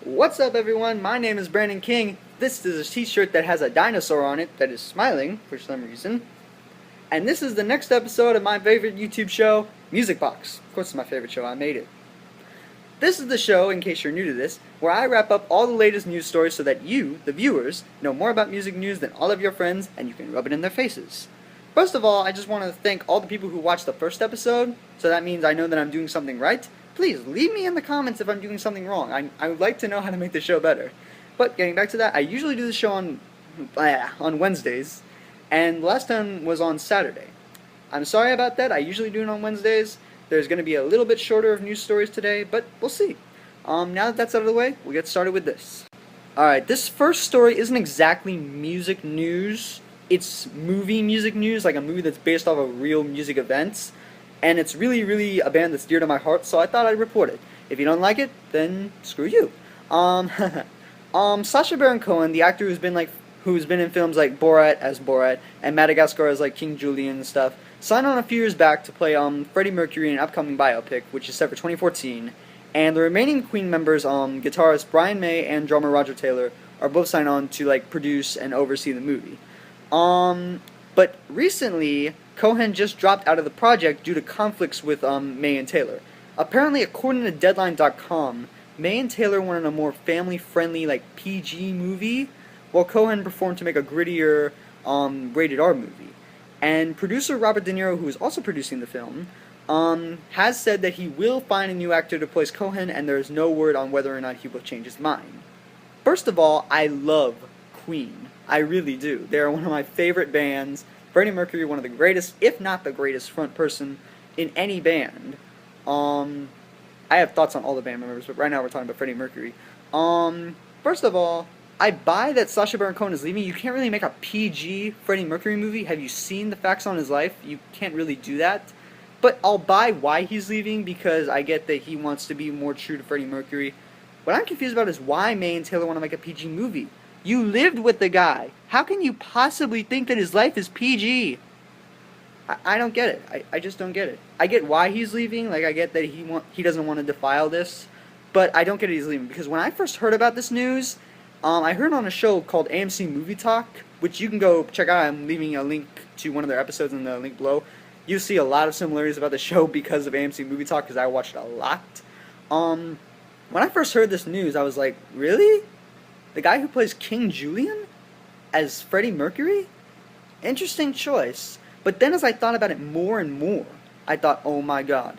What's up, everyone? My name is Brandon King. This is a t-shirt that has a dinosaur on it that is smiling for some reason. And this is the next episode of my favorite YouTube show, MusicBox. Of course, it's my favorite show. I made it. This is the show, in case you're new to this, where I wrap up all the latest news stories so that you, the viewers, know more about music news than all of your friends, and you can rub it in their faces. First of all, I just want to thank all the people who watched the first episode, so that means I know that I'm doing something right. Please, leave me in the comments if I'm doing something wrong. I would like to know how to make the show better. But getting back to that, I usually do the show on Wednesdays, and the last time was on Saturday. I'm sorry about that. I usually do it on Wednesdays. There's going to be a little bit shorter of news stories today, but we'll see. Now that that's out of the way, we'll get started with this. Alright, this first story isn't exactly music news. It's movie music news, like a movie that's based off of real music events. And it's really a band that's dear to my heart, so I thought I'd report it. If you don't like it, then screw you. Sacha Baron Cohen, the actor who's been in films like Borat as Borat and Madagascar as like King Julian and stuff, signed on a few years back to play Freddie Mercury in an upcoming biopic, which is set for 2014. And the remaining Queen members, guitarist Brian May and drummer Roger Taylor, are both signed on to like produce and oversee the movie. But recently, Cohen just dropped out of the project due to conflicts with May and Taylor. Apparently, according to Deadline.com, May and Taylor wanted a more family-friendly, like PG movie, while Cohen performed to make a grittier, rated R movie. And producer Robert De Niro, who is also producing the film, has said that he will find a new actor to place Cohen, and there is no word on whether or not he will change his mind. First of all, I love Queen. I really do. They are one of my favorite bands. Freddie Mercury, one of the greatest, if not the greatest, front person in any band. I have thoughts on all the band members, but right now we're talking about Freddie Mercury. First of all, I buy that Sacha Baron Cohen is leaving. You can't really make a PG Freddie Mercury movie. Have you seen the facts on his life? You can't really do that. But I'll buy why he's leaving, because I get that he wants to be more true to Freddie Mercury. What I'm confused about is why May and Taylor want to make a PG movie. You lived with the guy. How can you possibly think that his life is PG? I don't get it. I just don't get it. I get why he's leaving. Like, I get that he doesn't want to defile this. But I don't get it he's leaving. Because when I first heard about this news, I heard it on a show called AMC Movie Talk, which you can go check out. I'm leaving a link to one of their episodes in the link below. You'll see a lot of similarities about the show because of AMC Movie Talk, because I watched it a lot. When I first heard this news, I was like, really? The guy who plays King Julian as Freddie Mercury? Interesting choice. But then as I thought about it more and more, I thought, oh my god,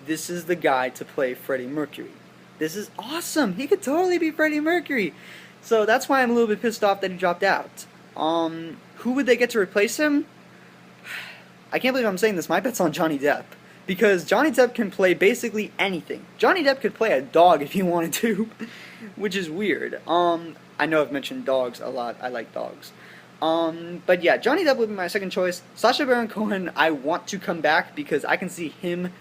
this is the guy to play Freddie Mercury. This is awesome. He could totally be Freddie Mercury. So that's why I'm a little bit pissed off that he dropped out. Who would they get to replace him? I can't believe I'm saying this. My bet's on Johnny Depp. Because Johnny Depp can play basically anything. Johnny Depp could play a dog if he wanted to, which is weird. I know I've mentioned dogs a lot. I like dogs. But yeah, Johnny Depp would be my second choice. Sacha Baron Cohen, I want to come back because I can see him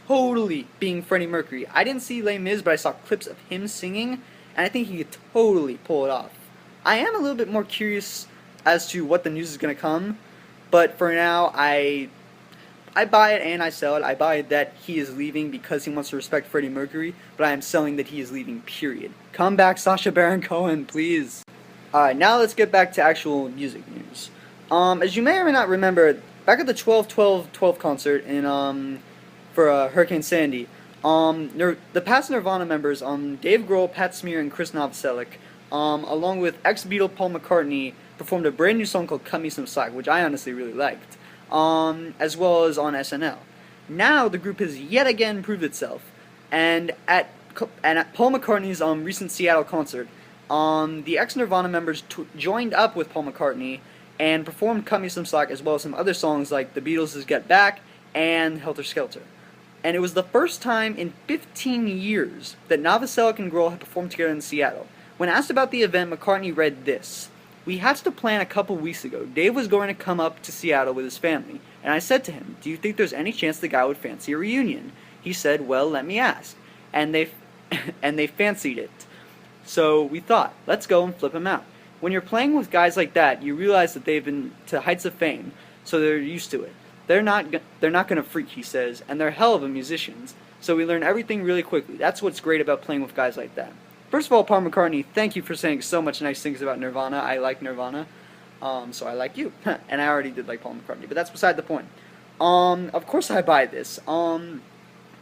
totally being Freddie Mercury. I didn't see Les Mis, but I saw clips of him singing, and I think he could totally pull it off. I am a little bit more curious as to what the news is going to come, but for now, I buy it and I sell it. I buy that he is leaving because he wants to respect Freddie Mercury, but I am selling that he is leaving, period. Come back, Sacha Baron Cohen, please. Alright, now let's get back to actual music news. As you may or may not remember, back at the 12-12-12 concert in, for Hurricane Sandy, the past Nirvana members, Dave Grohl, Pat Smear, and Chris Novoselic, along with ex-Beatle Paul McCartney, performed a brand new song called Cut Me Some Slack, which I honestly really liked. As well as on SNL. Now the group has yet again proved itself, and at Paul McCartney's recent Seattle concert, the ex-Nirvana members joined up with Paul McCartney and performed Cut Me Some Slack, as well as some other songs like The Beatles' Get Back and Helter Skelter. And it was the first time in 15 years that Novoselic and Grohl had performed together in Seattle. When asked about the event, McCartney read this: "We hatched a plan a couple weeks ago. Dave was going to come up to Seattle with his family, and I said to him, do you think there's any chance the guy would fancy a reunion? He said, well, let me ask. And they fancied it. So we thought, let's go and flip him out. When you're playing with guys like that, you realize that they've been to heights of fame, so they're used to it. They're not gonna freak," he says, "and they're hell of a musicians. So we learn everything really quickly. That's what's great about playing with guys like that." First of all, Paul McCartney, thank you for saying so much nice things about Nirvana. I like Nirvana, so I like you. And I already did like Paul McCartney, but that's beside the point. Of course I buy this.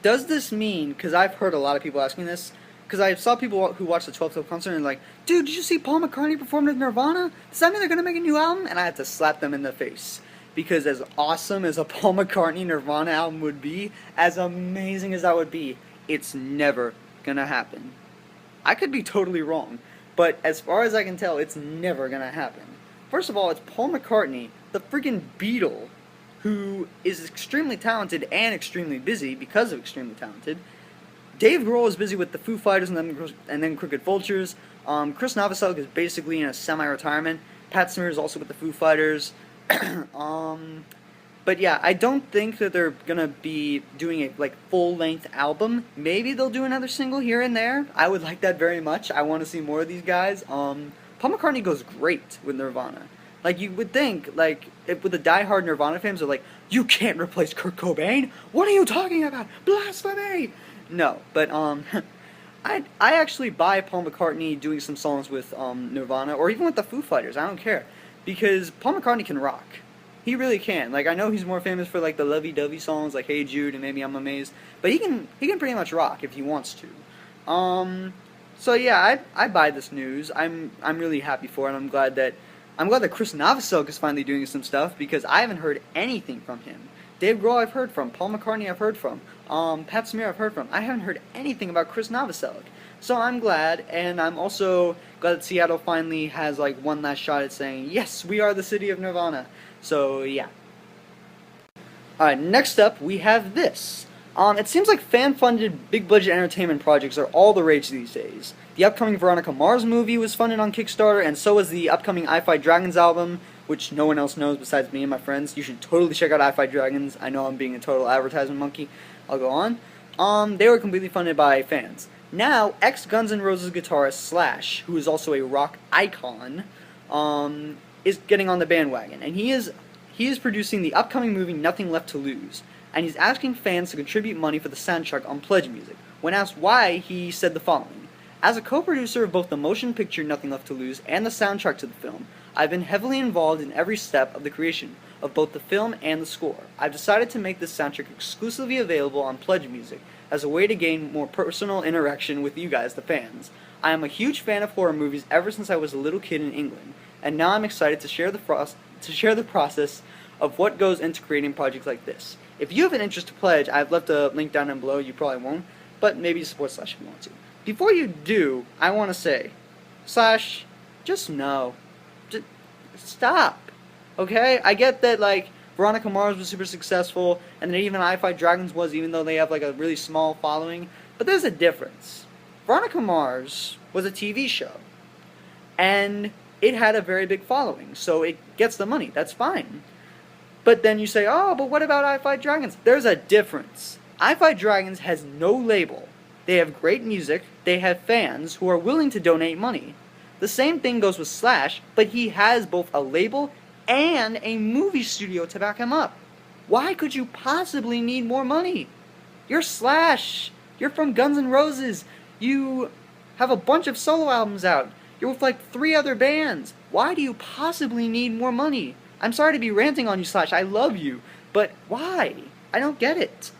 Does this mean, because I've heard a lot of people asking this, because I saw people who watched the 12 concert and like, dude, did you see Paul McCartney perform with Nirvana? Does that mean they're going to make a new album? And I had to slap them in the face. Because as awesome as a Paul McCartney Nirvana album would be, as amazing as that would be, it's never going to happen. I could be totally wrong, but as far as I can tell, it's never going to happen. First of all, it's Paul McCartney, the freaking Beatle, who is extremely talented and extremely busy because of extremely talented. Dave Grohl is busy with the Foo Fighters and then Crooked Vultures. Chris Novoselic is basically in a semi-retirement. Pat Smear is also with the Foo Fighters. But yeah, I don't think that they're gonna be doing a full-length album. Maybe they'll do another single here and there. I would like that very much. I want to see more of these guys. Paul McCartney goes great with Nirvana. Like, you would think, with the die-hard Nirvana fans are like, you can't replace Kurt Cobain? What are you talking about? Blasphemy! No, but, I actually buy Paul McCartney doing some songs with, Nirvana, or even with the Foo Fighters, I don't care. Because Paul McCartney can rock. He really can. Like, I know he's more famous for, the lovey-dovey songs, like Hey Jude and Maybe I'm Amazed, but he can pretty much rock if he wants to. So yeah, I buy this news. I'm really happy for it. I'm glad that Chris Novoselic is finally doing some stuff, because I haven't heard anything from him. Dave Grohl I've heard from, Paul McCartney I've heard from, Pat Smear I've heard from. I haven't heard anything about Chris Novoselic. So I'm glad, and I'm also glad that Seattle finally has one last shot at saying, yes, we are the city of Nirvana. So yeah. Alright, next up we have this. It seems like fan-funded, big-budget entertainment projects are all the rage these days. The upcoming Veronica Mars movie was funded on Kickstarter, and so was the upcoming I Fight Dragons album, which no one else knows besides me and my friends. You should totally check out I Fight Dragons. I know I'm being a total advertisement monkey. I'll go on. They were completely funded by fans. Now, ex-Guns N' Roses guitarist Slash, who is also a rock icon, is getting on the bandwagon, and he is producing the upcoming movie Nothing Left to Lose. And he's asking fans to contribute money for the soundtrack on Pledge Music. When asked why, he said the following: as a co-producer of both the motion picture Nothing Left to Lose and the soundtrack to the film, I've been heavily involved in every step of the creation of both the film and the score. I've decided to make this soundtrack exclusively available on Pledge Music as a way to gain more personal interaction with you guys, the fans. I am a huge fan of horror movies ever since I was a little kid in England, and now I'm excited to share the process of what goes into creating projects like this. If you have an interest to pledge, I've left a link down below. You probably won't, but maybe support Slash if you want to. Before you do, I want to say, Slash, just no. Just stop. Okay? I get that, Veronica Mars was super successful, and then even I Fight Dragons was, even though they have, a really small following. But there's a difference. Veronica Mars was a TV show, and it had a very big following, so it gets the money. That's fine. But then you say, oh, but what about I Fight Dragons? There's a difference. I Fight Dragons has no label. They have great music. They have fans who are willing to donate money. The same thing goes with Slash, but he has both a label and a movie studio to back him up. Why could you possibly need more money? You're Slash. You're from Guns N' Roses. You have a bunch of solo albums out. You're with 3 other bands. Why do you possibly need more money? I'm sorry to be ranting on you, Slash. I love you. But why? I don't get it.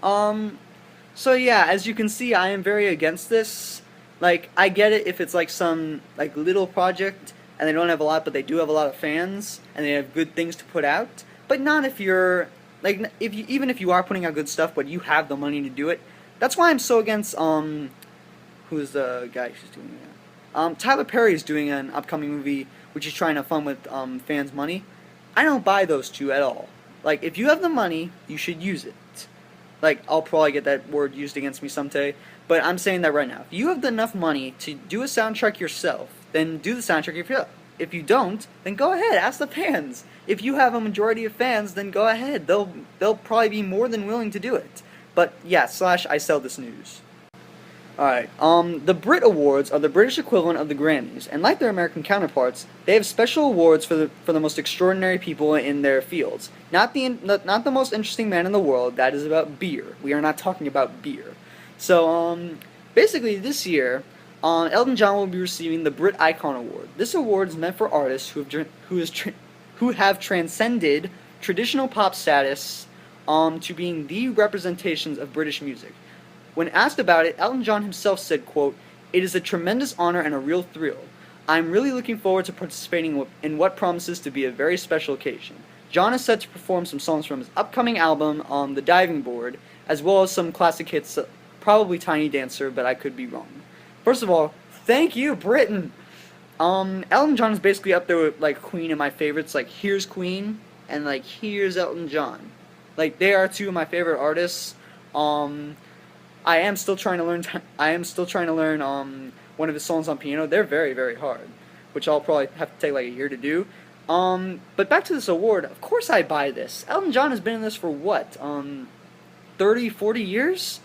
So yeah, as you can see, I am very against this. I get it if it's some little project and they don't have a lot, but they do have a lot of fans and they have good things to put out. But not if you're even if you are putting out good stuff, but you have the money to do it. That's why I'm so against who's the guy who's doing that? Tyler Perry is doing an upcoming movie which is trying to fund with fans' money. I don't buy those two at all. If you have the money, you should use it. I'll probably get that word used against me someday, but I'm saying that right now. If you have enough money to do a soundtrack yourself, then do the soundtrack yourself. If you don't, then go ahead, ask the fans. If you have a majority of fans, then go ahead. They'll probably be more than willing to do it. But yeah, Slash, I sell this news. Alright, the Brit Awards are the British equivalent of the Grammys, and like their American counterparts, they have special awards for the most extraordinary people in their fields. Not the most interesting man in the world. That is about beer. We are not talking about beer. So, basically this year, Elton John will be receiving the Brit Icon Award. This award is meant for artists who have transcended traditional pop status to being the representations of British music. When asked about it, Elton John himself said, quote, "It is a tremendous honor and a real thrill. I'm really looking forward to participating in what promises to be a very special occasion." John is set to perform some songs from his upcoming album, The Diving Board, as well as some classic hits, probably Tiny Dancer, but I could be wrong. First of all, thank you, Britain! Elton John is basically up there with, like, Queen and my favorites. Like, here's Queen, and, like, here's Elton John. Like, they are two of my favorite artists. I am still trying to learn one of his songs on piano. They're very, very hard, which I'll probably have to take like a year to do. But back to this award. Of course I buy this. Elton John has been in this for what? 30, 40 years?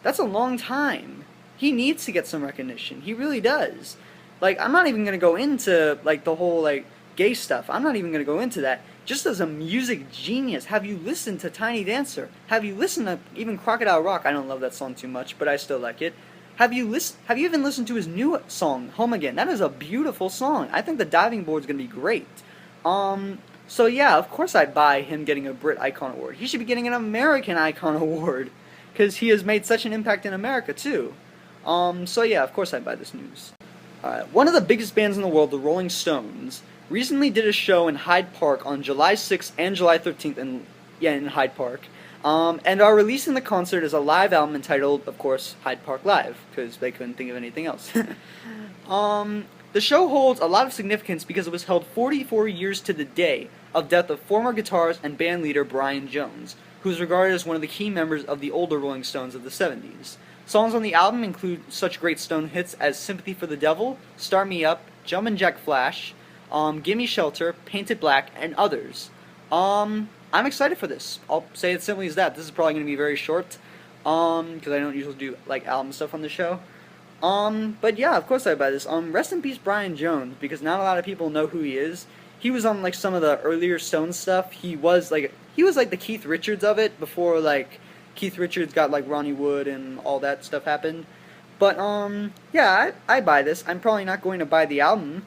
That's a long time. He needs to get some recognition. He really does. Like, I'm not even going to go into like the whole like gay stuff. I'm not even going to go into that. Just as a music genius, have you listened to Tiny Dancer? Have you listened to even Crocodile Rock? I don't love that song too much, but I still like it. Have you even listened to his new song, Home Again? That is a beautiful song. I think The Diving Board is going to be great. So yeah, of course I'd buy him getting a Brit Icon Award. He should be getting an American Icon Award, because he has made such an impact in America too. So yeah, of course I'd buy this news. One of the biggest bands in the world, the Rolling Stones, recently did a show in Hyde Park on July 6th and July 13th in Hyde Park, and are releasing the concert as a live album entitled, of course, Hyde Park Live, because they couldn't think of anything else. The show holds a lot of significance because it was held 44 years to the day of death of former guitarist and band leader Brian Jones, who is regarded as one of the key members of the older Rolling Stones of the 70s. Songs on the album include such great Stone hits as Sympathy for the Devil, Start Me Up, Jumpin' Jack Flash, Gimme Shelter, Painted Black, and others. I'm excited for this. I'll say it simply as that. This is probably going to be very short, because I don't usually do like album stuff on the show. But yeah, of course I buy this. Rest in peace Brian Jones, because not a lot of people know who he is. He was on like some of the earlier Stone stuff. He was like the Keith Richards of it before like Keith Richards got like Ronnie Wood and all that stuff happened. But yeah, I buy this. I'm probably not going to buy the album.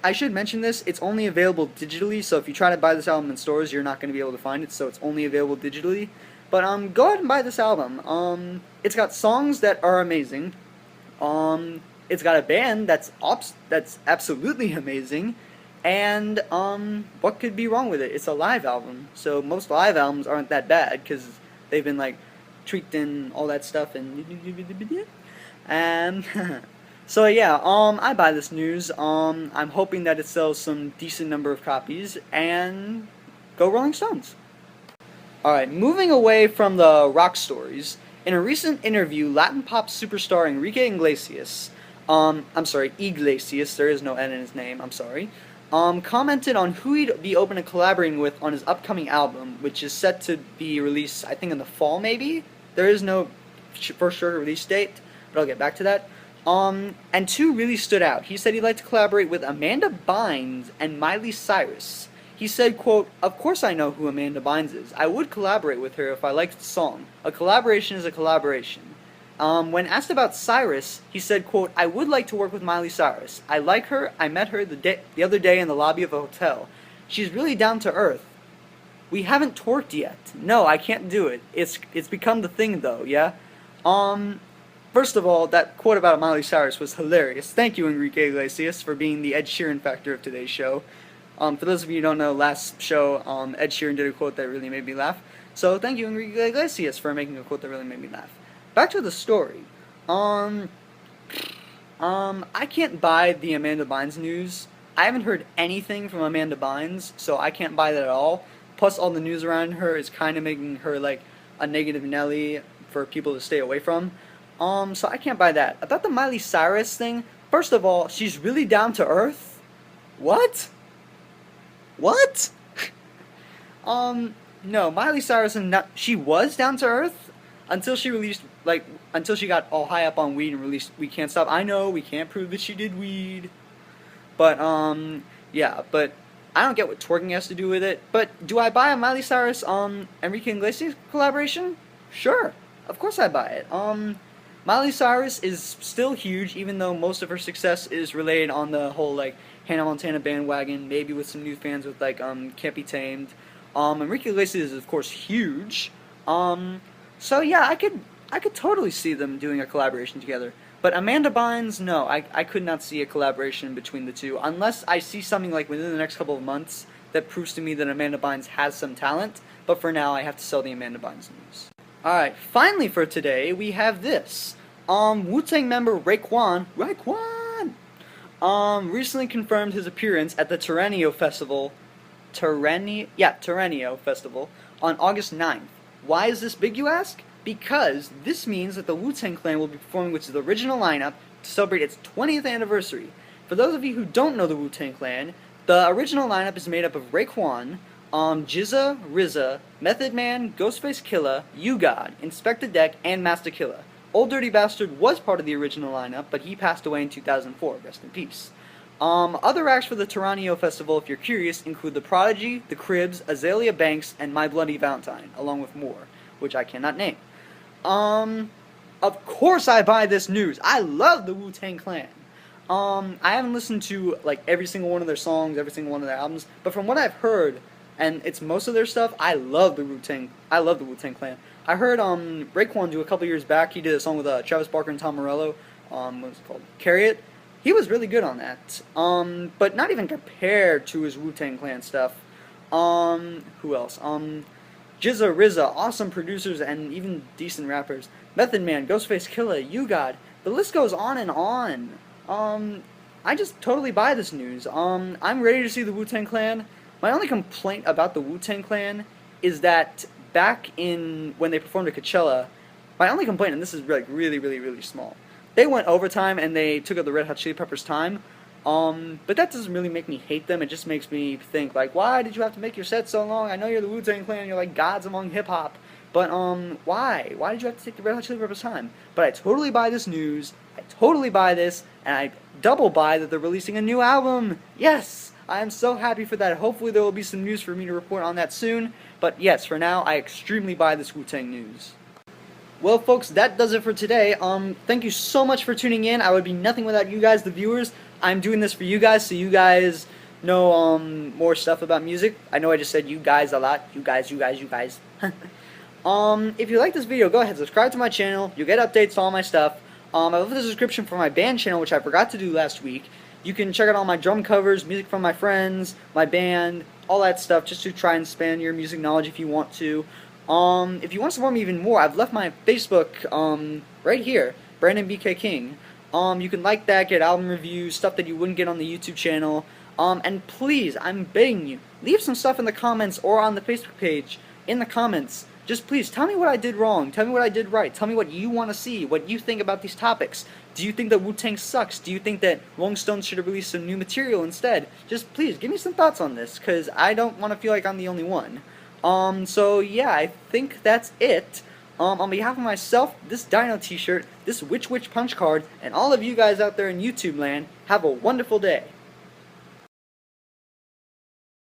I should mention this, it's only available digitally, so if you try to buy this album in stores, you're not going to be able to find it, so it's only available digitally. But go ahead and buy this album. It's got songs that are amazing. It's got a band that's absolutely amazing. And what could be wrong with it? It's a live album, so most live albums aren't that bad, because they've been like tweaked and all that stuff, and so yeah, I buy this news. I'm hoping that it sells some decent number of copies, and go Rolling Stones. Alright, moving away from the rock stories, in a recent interview, Latin pop superstar Enrique Iglesias, Iglesias, there is no N in his name, I'm sorry, commented on who he'd be open to collaborating with on his upcoming album, which is set to be released, I think, in the fall, maybe? There is no for sure release date, but I'll get back to that. And two really stood out. He said he'd like to collaborate with Amanda Bynes and Miley Cyrus. He said, quote, "Of course I know who Amanda Bynes is. I would collaborate with her if I liked the song. A collaboration is a collaboration." When asked about Cyrus, he said, quote, "I would like to work with Miley Cyrus. I like her. I met her the other day in the lobby of a hotel. She's really down to earth. We haven't twerked yet. No, I can't do it. It's become the thing though, yeah?" First of all, that quote about Miley Cyrus was hilarious. Thank you, Enrique Iglesias, for being the Ed Sheeran factor of today's show. For those of you who don't know, last show, Ed Sheeran did a quote that really made me laugh. So thank you, Enrique Iglesias, for making a quote that really made me laugh. Back to the story. I can't buy the Amanda Bynes news. I haven't heard anything from Amanda Bynes, so I can't buy that at all. Plus, all the news around her is kind of making her like a negative Nelly for people to stay away from. So I can't buy that. About the Miley Cyrus thing, first of all, she's really down to earth. What? What? No, Miley Cyrus she was down to earth until she released until she got all high up on weed and released We Can't Stop. I know we can't prove that she did weed, but yeah, but I don't get what twerking has to do with it. But do I buy a Miley Cyrus Enrique Iglesias collaboration? Sure, of course I buy it. Miley Cyrus is still huge, even though most of her success is related on the whole like Hannah Montana bandwagon, maybe with some new fans with like Can't Be Tamed. Enrique Iglesias is of course huge. So yeah, I could totally see them doing a collaboration together. But Amanda Bynes, no, I could not see a collaboration between the two unless I see something like within the next couple of months that proves to me that Amanda Bynes has some talent. But for now, I have to sell the Amanda Bynes news. Alright, finally for today, we have this. Wu-Tang member Raekwon recently confirmed his appearance at the Terranio Festival on August 9th. Why is this big, you ask? Because this means that the Wu-Tang Clan will be performing with the original lineup to celebrate its 20th anniversary. For those of you who don't know the Wu-Tang Clan, the original lineup is made up of Raekwon, GZA, RZA, Method Man, Ghostface Killah, U-God, Inspector Deck, and Master Killa. Old Dirty Bastard was part of the original lineup, but he passed away in 2004. Rest in peace. Other acts for the Terranio Festival, if you're curious, include The Prodigy, The Cribs, Azalea Banks, and My Bloody Valentine, along with more, which I cannot name. Of course I buy this news. I love the Wu-Tang Clan. I haven't listened to, like, every single one of their songs, every single one of their albums, but from what I've heard, and it's most of their stuff, I love the Wu-Tang Clan. I heard, Raekwon do a couple years back, he did a song with, Travis Barker and Tom Morello, what was it called? Carry It. He was really good on that. But not even compared to his Wu-Tang Clan stuff. Who else? GZA, RZA, awesome producers and even decent rappers. Method Man, Ghostface Killah, U-God. The list goes on and on. I just totally buy this news. I'm ready to see the Wu-Tang Clan. My only complaint about the Wu-Tang Clan is that back in when they performed at Coachella, my only complaint, and this is like really small, they went overtime and they took up the Red Hot Chili Peppers' time. But that doesn't really make me hate them. It just makes me think, like, why did you have to make your set so long? I know you're the Wu-Tang Clan, you're like gods among hip-hop. But, why? Why did you have to take the Red Hot Chili Peppers' time? But I totally buy this news. I totally buy this. And I double buy that they're releasing a new album. Yes! I am so happy for that. Hopefully there will be some news for me to report on that soon. But yes, for now, I extremely buy this Wu-Tang news. Well, folks, that does it for today. Thank you so much for tuning in. I would be nothing without you guys, the viewers. I'm doing this for you guys, so you guys know more stuff about music. I know I just said you guys a lot. You guys. If you like this video, go ahead, subscribe to my channel. You'll get updates to all my stuff. I left the description for my band channel, which I forgot to do last week. You can check out all my drum covers, music from my friends, my band, all that stuff, just to try and expand your music knowledge if you want to. If you want to support me even more, I've left my Facebook right here, Brandon BK King. You can like that, get album reviews, stuff that you wouldn't get on the YouTube channel. And please, I'm begging you, leave some stuff in the comments or on the Facebook page in the comments. Just please, tell me what I did wrong, tell me what I did right, tell me what you want to see, what you think about these topics. Do you think that Wu-Tang sucks? Do you think that Rolling Stones should have released some new material instead? Just please, give me some thoughts on this, because I don't want to feel like I'm the only one. So yeah, I think that's it. On behalf of myself, this Dino t-shirt, this Witch Punch card, and all of you guys out there in YouTube land, have a wonderful day.